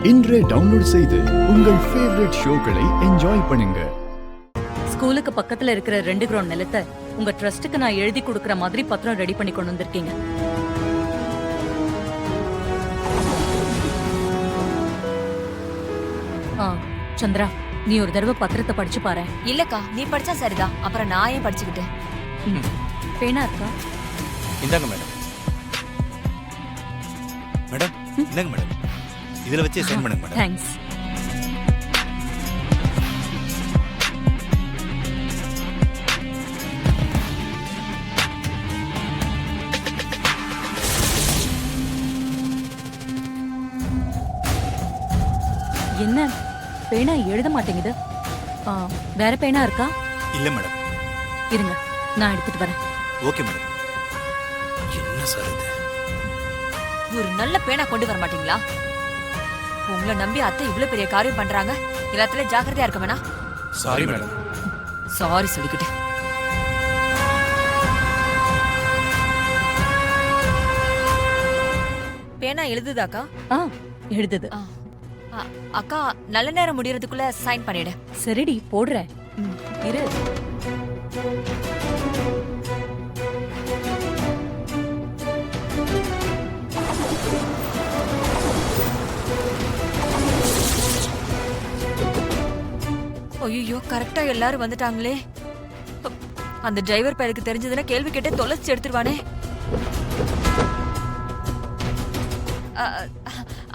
இன்றே டவுன்லோட் செய்து உங்கள் ஃபேவரட் ஷோக்களை என்ஜாய் பண்ணுங்க. ஸ்கூலுக்கு பக்கத்துல இருக்கிற 2 கிரவுண்ட் நிலத்தை உங்க ட்ரஸ்டுக்கு நான் எழுதி கொடுக்கற மாதிரி பத்திரம் ரெடி பண்ணி கொண்டு வந்திருக்கீங்க. சந்திரா, நீ ஒரு தடவை பத்திரத்தை படிச்சு பாரு. இல்லக்கா, நீ படிச்சா சரிதான், அப்புறம் நான் ஏன் படிச்சுக்கிட்டு. பேனா இருக்கா? இந்தாங்க மேடம். மேடம் இந்தாங்க மேடம், இதுல வச்சு சைன் பண்ணுங்க மேடம். தேங்க்ஸ். என்ன பேனா எழுத மாட்டேங்குது? வேற பேனா இருக்கா? இல்ல மேடம். இருங்க, நான் எடுத்துட்டு வரேன். Okay madam. என்ன சார் இது? ஒரு நல்ல பேனா கொண்டு வர மாட்டீங்களா? உங்களை நம்பி அத்தை இவ்வளவு பெரிய காரியம் பண்றாங்க. எல்லாத்துலயும் ஜாக்கிரதையா இருக்க வேணா? Sorry madam. சாரி சொல்லிக்கிட்டு. பேனா எழுதுதாக்கா? எழுதுது. அக்கா, நல்ல நேரம் முடியறதுக்குள்ள சைன் பண்ணிடு. சரிடி, போடுறேன். இரு. ஐயோ, கரெக்டா எல்லாரும் வந்துட்டாங்களே. அந்த டிரைவர் பையனுக்கு தெரிஞ்சதுன்னா கேள்வி கேட்டே தொலைச்சு எடுத்துருவானே.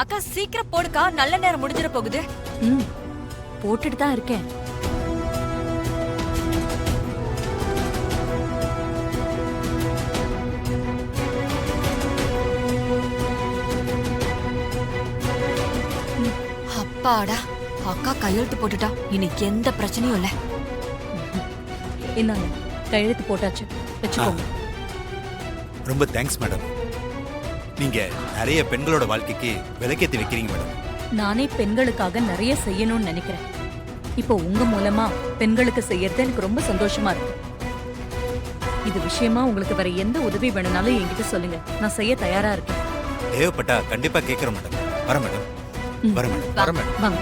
அக்கா, சீக்கிரம் போடுக்கா, நல்ல நேரம் முடிஞ்சிட போகுது. போட்டுட்டு தான் இருக்கேன். அப்பாடா, அக்கா கையெழுத்து போட்டுட்டா. இன்னைக்கு எந்த பிரச்சனையும் இல்ல. இந்தாங்க, கையெழுத்து போட்டாச்சு, வச்சுக்கோங்க. ரொம்ப தேங்க்ஸ் மேடம். நீங்க நிறைய பெண்களோட வாழ்க்கைக்கு விளக்கேத்தி வைக்கிறீங்க மேடம். நானே பெண்களுக்காக நிறைய செய்யணும்னு நினைக்கிறேன். இப்போ உங்க மூலமா பெண்களுக்கு செய்யறது எனக்கு ரொம்ப சந்தோஷமா இருக்கு. இது விஷயமா உங்களுக்கு வேற எந்த உதவி வேணும்னாலும் என்கிட்ட சொல்லுங்க, நான் செய்ய தயாரா இருக்கேன். தேவைப்பட்டா கண்டிப்பா கேட்கிறோம் மேடம். வர மேடம். வாங்க.